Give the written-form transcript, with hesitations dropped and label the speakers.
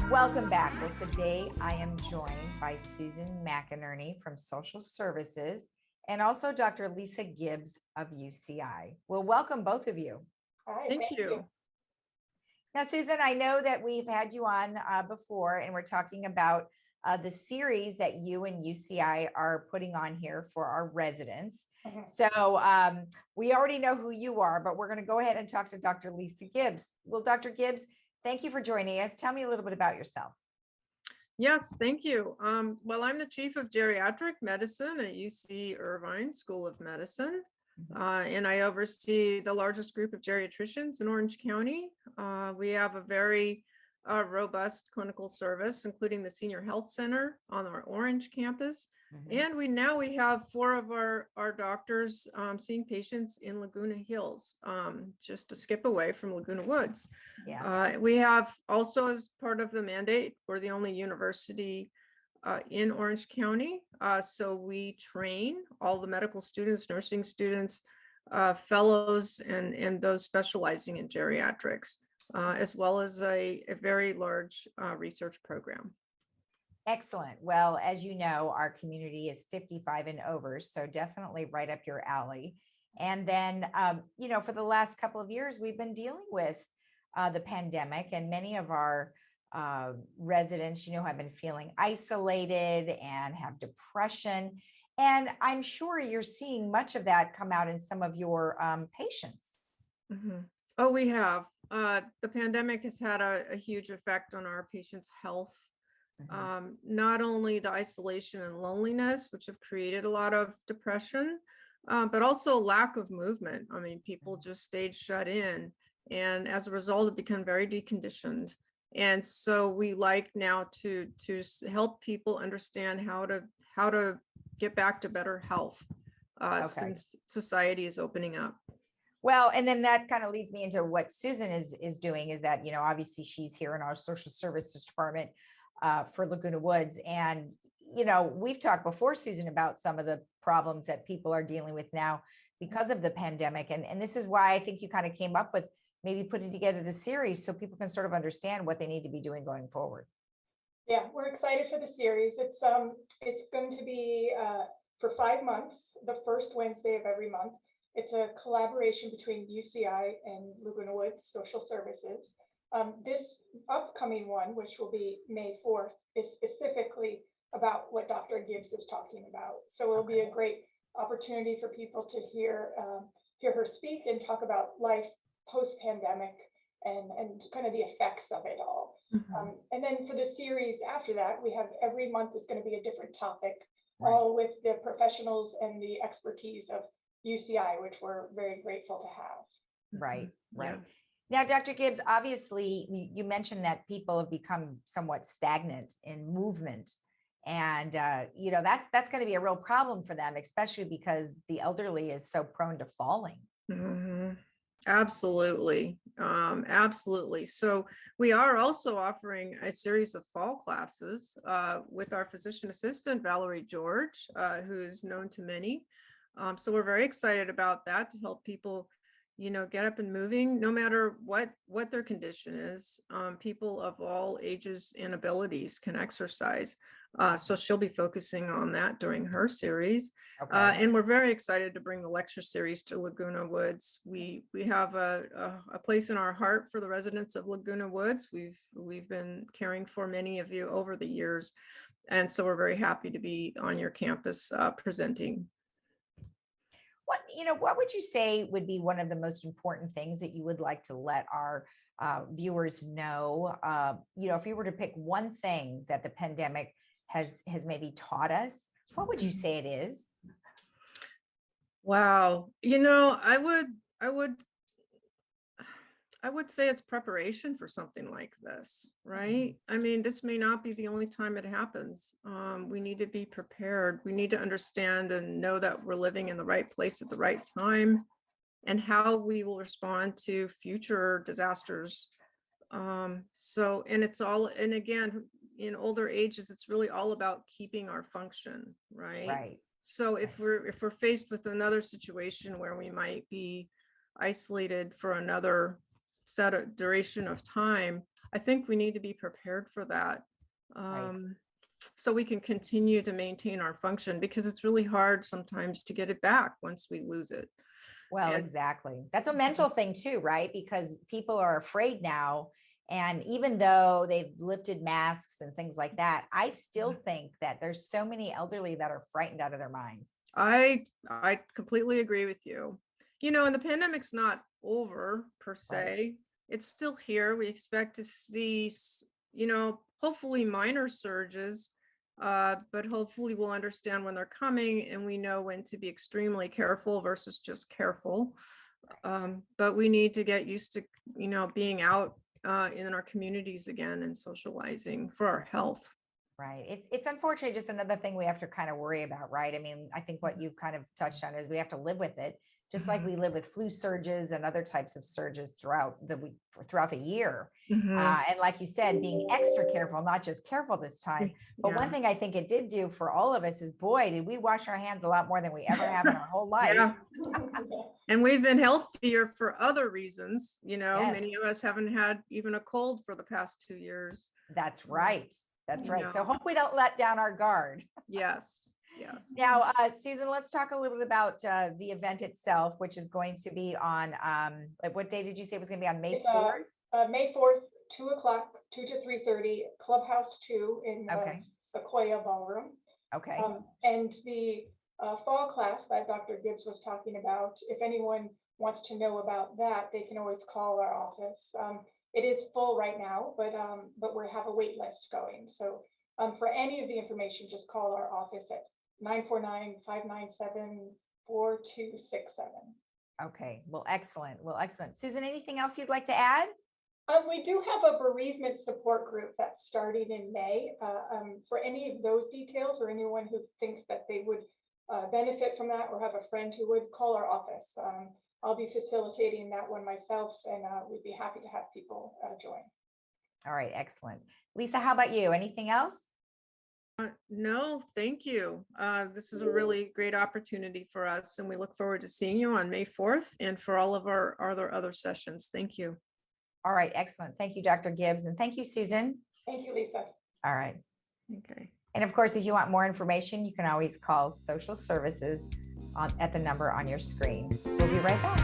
Speaker 1: Welcome back. Well, today I am joined by Susan McInerney from Social Services and also Dr. Lisa Gibbs of UCI. Well, welcome both of you.
Speaker 2: Hi,
Speaker 3: Thank you.
Speaker 1: Now, Susan, I know that we've had you on before, and we're talking about the series that you and UCI are putting on here for our residents. So we already know who you are, but we're going to go ahead and talk to Dr. Lisa Gibbs. Well, Dr. Gibbs, thank you for joining us. Tell me a little bit about yourself.
Speaker 3: Yes, thank you. Well, I'm the chief of geriatric medicine at UC Irvine School of Medicine, and I oversee the largest group of geriatricians in Orange County. We have a very robust clinical service, including the Senior Health Center on our Orange campus. And we have 4 of our doctors seeing patients in Laguna Hills, just a skip away from Laguna Woods.
Speaker 1: Yeah.
Speaker 3: We have also, as part of the mandate, we're the only university in Orange County. So we train all the medical students, nursing students, fellows, and those specializing in geriatrics, as well as a very large research program.
Speaker 1: Excellent. Well, as you know, our community is 55 and over, so definitely right up your alley. And then, for the last couple of years, we've been dealing with the pandemic, and many of our residents, have been feeling isolated and have depression. And I'm sure you're seeing much of that come out in some of your patients.
Speaker 3: Oh, we have. The pandemic has had a huge effect on our patients' health. Not only the isolation and loneliness, which have created a lot of depression, but also lack of movement. I mean, people just stayed shut in, and as a result, have become very deconditioned. And so we like now to help people understand how to get back to better health since society is opening up.
Speaker 1: Well, and then that kind of leads me into what Susan is doing, is that, obviously she's here in our social services department for Laguna Woods. And, we've talked before, Susan, about some of the problems that people are dealing with now because of the pandemic. And this is why I think you kind of came up with maybe putting together the series so people can sort of understand what they need to be doing going forward.
Speaker 2: Yeah, we're excited for the series. It's going to be for 5 months, the first Wednesday of every month. It's a collaboration between UCI and Laguna Woods Social Services. This upcoming one, which will be May 4th, is specifically about what Dr. Gibbs is talking about. So it'll be a great opportunity for people to hear her speak and talk about life post-pandemic and kind of the effects of it all. And then for the series after that, we have every month is going to be a different topic, all with the professionals and the expertise of UCI, which we're very grateful to have.
Speaker 1: Right.
Speaker 3: Yeah.
Speaker 1: Now, Dr. Gibbs, obviously you mentioned that people have become somewhat stagnant in movement. And, that's going to be a real problem for them, especially because the elderly is so prone to falling.
Speaker 3: Absolutely. Absolutely. So we are also offering a series of fall classes with our physician assistant, Valerie George, who is known to many. So we're very excited about that, to help people, get up and moving, no matter what their condition is. People of all ages and abilities can exercise. So she'll be focusing on that during her series. And we're very excited to bring the lecture series to Laguna Woods. We have a place in our heart for the residents of Laguna Woods. We've been caring for many of you over the years. And so we're very happy to be on your campus presenting.
Speaker 1: What would you say would be one of the most important things that you would like to let our viewers know? If you were to pick one thing that the pandemic has maybe taught us, what would you say it is?
Speaker 3: Wow. I would say it's preparation for something like this, right? I mean, this may not be the only time it happens. We need to be prepared. We need to understand and know that we're living in the right place at the right time, and how we will respond to future disasters. And again, in older ages, it's really all about keeping our function, right?
Speaker 1: Right.
Speaker 3: So if we're faced with another situation where we might be isolated for another set of duration of time, I think we need to be prepared for that.
Speaker 1: Right.
Speaker 3: So we can continue to maintain our function, because it's really hard sometimes to get it back once we lose it.
Speaker 1: Well,
Speaker 3: And
Speaker 1: exactly. That's a mental thing too, right? Because people are afraid now. And even though they've lifted masks and things like that, I still think that there's so many elderly that are frightened out of their minds.
Speaker 3: I completely agree with you. You know, and the pandemic's not over per
Speaker 1: Right.
Speaker 3: se. It's still here. We expect to see, you know, hopefully minor surges, but hopefully we'll understand when they're coming, and we know when to be extremely careful versus just careful. But we need to get used to, you know, being out in our communities again and socializing for our health.
Speaker 1: Right. It's unfortunate, just another thing we have to kind of worry about, right? I mean, I think what you've kind of touched on is we have to live with it, just like we live with flu surges and other types of surges throughout the week, throughout the year.
Speaker 3: Mhm.
Speaker 1: And like you said, being extra careful, not just careful this time. But one
Speaker 3: Yeah.
Speaker 1: thing I think it did do for all of us is, boy, did we wash our hands a lot more than we ever have in our whole life.
Speaker 3: Yeah. And we've been healthier for other reasons. You know,
Speaker 1: Yes.
Speaker 3: many of us haven't had even a cold for the past 2 years.
Speaker 1: That's right. That's
Speaker 3: You
Speaker 1: right. So
Speaker 3: know.
Speaker 1: hope we don't let down our guard.
Speaker 3: Yes. Yes.
Speaker 1: Now, Susan, let's talk a little bit about the event itself, which is going to be on, like, what day did you say it was going to be on? May
Speaker 2: It's
Speaker 1: 4th?
Speaker 2: May 4th, 2 o'clock, 2 to 3:30, Clubhouse 2 in
Speaker 1: Okay.
Speaker 2: Sequoia Ballroom.
Speaker 1: Okay.
Speaker 2: And the fall class that Dr. Gibbs was talking about, if anyone wants to know about that, they can always call our office. It is full right now, but we have a wait list going. So for any of the information, just call our office at 949-597-4267.
Speaker 1: Okay. Well, excellent. Well, excellent. Susan, anything else you'd like to add?
Speaker 2: We do have a bereavement support group that's starting in May. For any of those details, or anyone who thinks that they would benefit from that, or have a friend who would, call our office. I'll be facilitating that one myself, and we'd be happy to have people join.
Speaker 1: All right. Excellent. Lisa, how about you? Anything else?
Speaker 3: No, thank you. This is a really great opportunity for us, and we look forward to seeing you on May 4th and for all of our other sessions. Thank you.
Speaker 1: All right. Excellent. Thank you, Dr. Gibbs. And thank you, Susan.
Speaker 2: Thank you, Lisa.
Speaker 1: All right.
Speaker 3: Okay.
Speaker 1: And of course, if you want more information, you can always call social services at the number on your screen. We'll be right back.